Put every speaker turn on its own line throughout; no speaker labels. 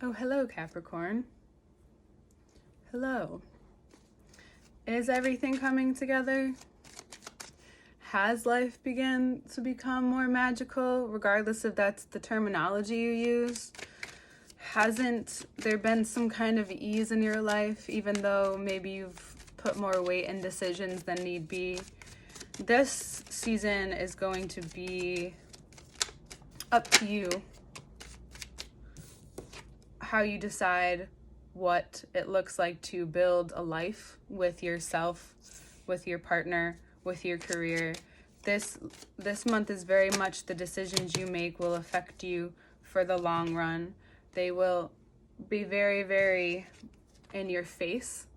Oh, hello, Capricorn. Hello. Is everything coming together? Has life begun to become more magical, regardless if that's the terminology you use? Hasn't there been some kind of ease in your life, even though maybe you've put more weight in decisions than need be? This season is going to be up to you how you decide what it looks like to build a life with yourself, with your partner, with your career. This month is very much the decisions you make will affect you for the long run. They will be very, very in your face.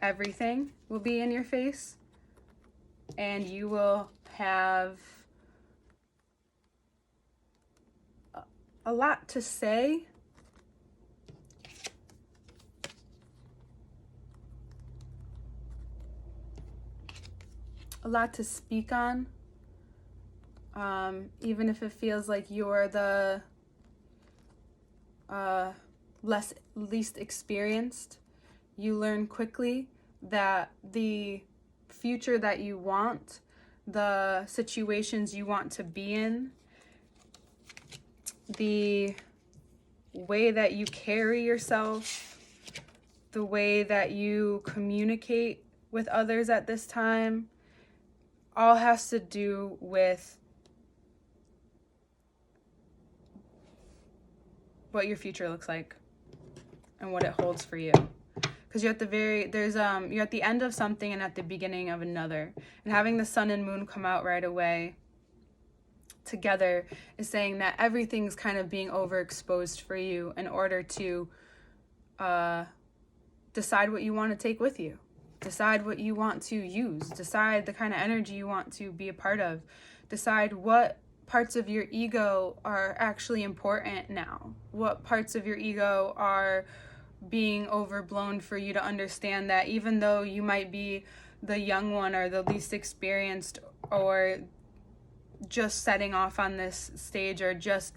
Everything will be in your face. And you will have a lot to say. A lot to speak on, even if it feels like you're the least experienced. You learn quickly that the future that you want, the situations you want to be in, the way that you carry yourself, the way that you communicate with others at this time, all has to do with what your future looks like and what it holds for you. Because you're at the end of something and at the beginning of another. And having the sun and moon come out right away together is saying that everything's kind of being overexposed for you in order to decide what you want to take with you. Decide what you want to use. Decide the kind of energy you want to be a part of. Decide what parts of your ego are actually important now. What parts of your ego are being overblown for you to understand that even though you might be the young one or the least experienced or just setting off on this stage or just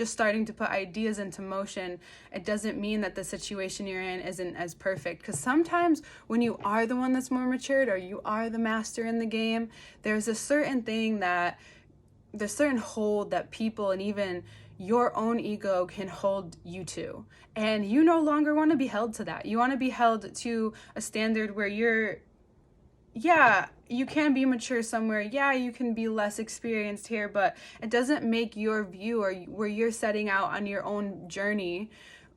starting to put ideas into motion, it doesn't mean that the situation you're in isn't as perfect. Because sometimes when you are the one that's more matured or you are the master in the game, there's a certain hold that people and even your own ego can hold you to. And you no longer want to be held to that. You want to be held to a standard where you can be mature somewhere. Yeah, you can be less experienced here, but it doesn't make your view or where you're setting out on your own journey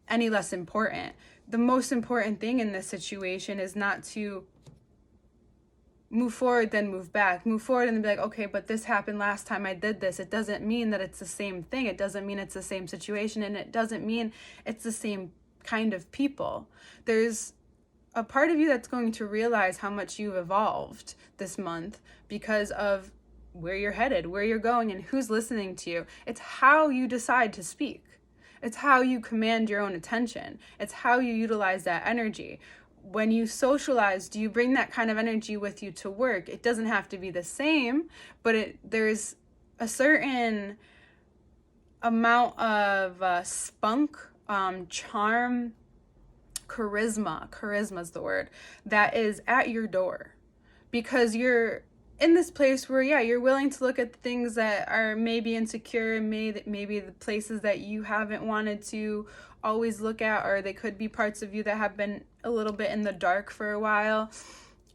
any less important. The most important thing in this situation is not to move forward, then move back. Move forward and then be like, okay, but this happened last time I did this. It doesn't mean that it's the same thing. It doesn't mean it's the same situation. And it doesn't mean it's the same kind of people. There's a part of you that's going to realize how much you've evolved this month because of where you're headed, where you're going, and who's listening to you. It's how you decide to speak. It's how you command your own attention. It's how you utilize that energy. When you socialize, do you bring that kind of energy with you to work? It doesn't have to be the same, but there's a certain amount of spunk, charm, charisma is the word, that is at your door. Because you're in this place where, you're willing to look at the things that are maybe insecure, maybe the places that you haven't wanted to always look at, or they could be parts of you that have been a little bit in the dark for a while.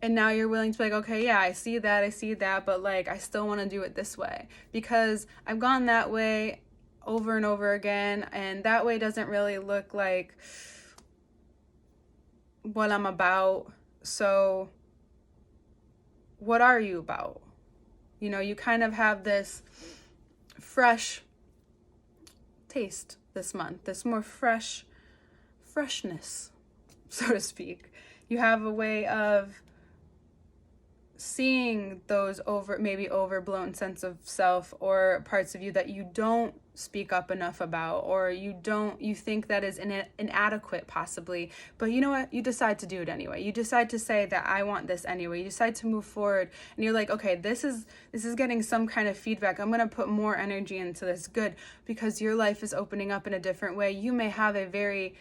And now you're willing to be like, okay, I see that, but like, I still want to do it this way because I've gone that way over and over again. And that way doesn't really look like what I'm about. So what are you about? You kind of have this fresh taste this month, this more freshness, so to speak. You have a way of seeing those maybe overblown sense of self or parts of you that you don't speak up enough about, or you think that is inadequate possibly, but you know what, you decide to do it anyway. You decide to say that I want this anyway. You decide to move forward, and you're like, okay, this is getting some kind of feedback. I'm going to put more energy into this. Good, because your life is opening up in a different way. You may have a very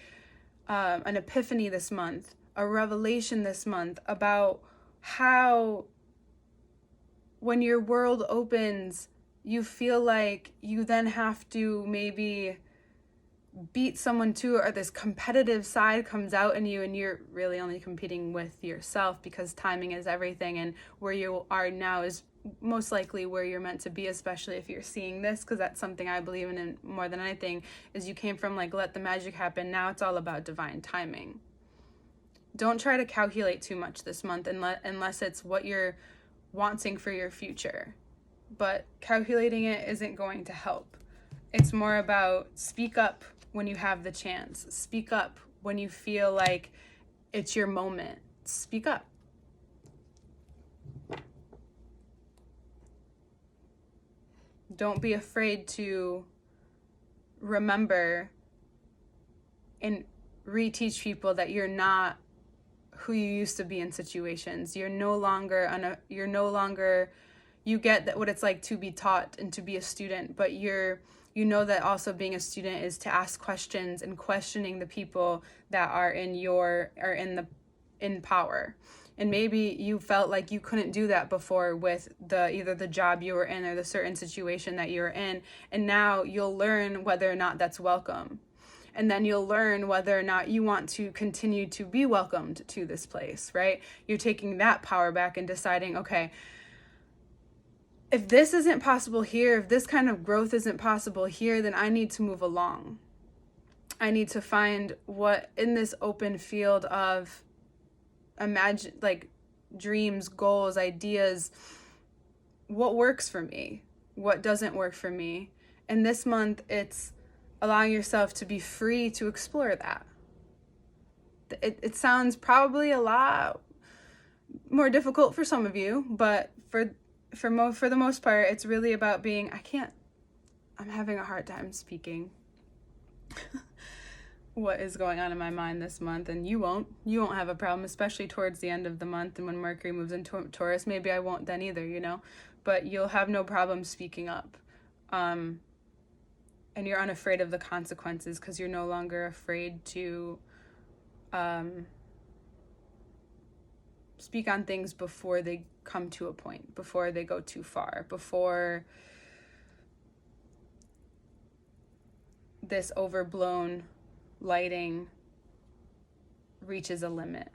an epiphany this month, a revelation this month about how when your world opens, you feel like you then have to maybe beat someone too, or this competitive side comes out in you, and you're really only competing with yourself, because timing is everything, and where you are now is most likely where you're meant to be, especially if you're seeing this, because that's something I believe in more than anything, is you came from like, let the magic happen. Now it's all about divine timing. Don't try to calculate too much this month unless it's what you're wanting for your future. But calculating it isn't going to help. It's more about speak up when you have the chance. Speak up when you feel like it's your moment. Speak up. Don't be afraid to remember and reteach people that you're not who you used to be in situations. You're no longer you get that what it's like to be taught and to be a student, but you know that also being a student is to ask questions and questioning the people that are in power. And maybe you felt like you couldn't do that before with either the job you were in or the certain situation that you were in, and now you'll learn whether or not that's welcome. And then you'll learn whether or not you want to continue to be welcomed to this place, right? You're taking that power back and deciding, okay, if this isn't possible here, if this kind of growth isn't possible here, then I need to move along. I need to find what in this open field of dreams, goals, ideas, what works for me, what doesn't work for me. And this month, it's allowing yourself to be free to explore that. It sounds probably a lot more difficult for some of you, but for the most part, it's really about being, I'm having a hard time speaking what is going on in my mind this month, and you won't have a problem, especially towards the end of the month, and when Mercury moves into Taurus, maybe I won't then either, but you'll have no problem speaking up. And you're unafraid of the consequences because you're no longer afraid to speak on things before they come to a point, before they go too far, before this overblown lighting reaches a limit.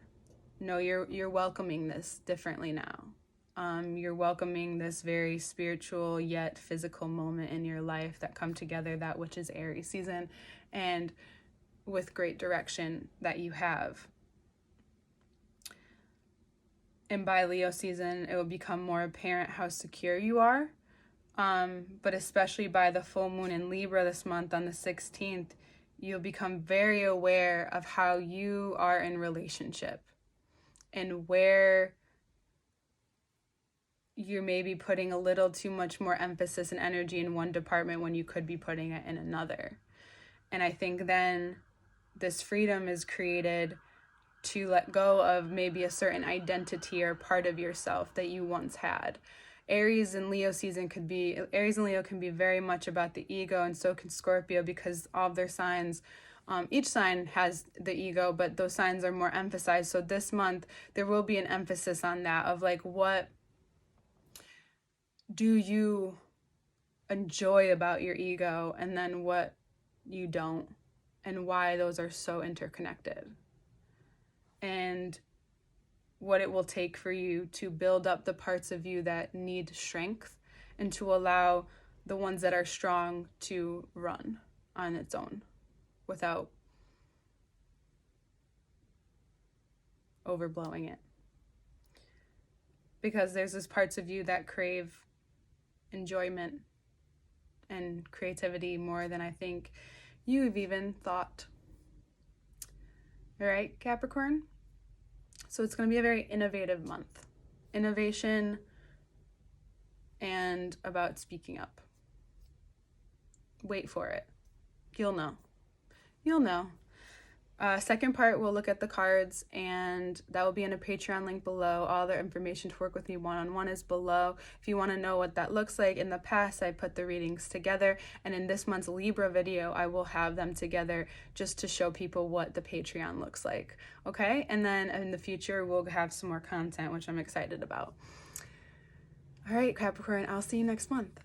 No, you're welcoming this differently now. You're welcoming this very spiritual yet physical moment in your life that come together, that which is Aries season, and with great direction that you have. And by Leo season, it will become more apparent how secure you are. But especially by the full moon in Libra this month on the 16th, you'll become very aware of how you are in relationship and where you may be putting a little too much more emphasis and energy in one department when you could be putting it in another. And I think then this freedom is created to let go of maybe a certain identity or part of yourself that you once had. Aries and Leo can be very much about the ego, and so can Scorpio, because all of their signs, each sign has the ego, but those signs are more emphasized. So this month there will be an emphasis on that, of like, what do you enjoy about your ego, and then what you don't, and why those are so interconnected, and what it will take for you to build up the parts of you that need strength, and to allow the ones that are strong to run on its own without overblowing it. Because there's these parts of you that crave enjoyment and creativity more than I think you've even thought. All right, Capricorn? So it's going to be a very innovative month. Innovation and about speaking up. Wait for it. You'll know. You'll know. Second part, we'll look at the cards, and that will be in a Patreon link below. All the information to work with me one-on-one is below. If you want to know what that looks like, in the past I put the readings together, and in this month's Libra video I will have them together just to show people what the Patreon looks like. Okay, and then in the future we'll have some more content, which I'm excited about. All right, Capricorn, I'll see you next month.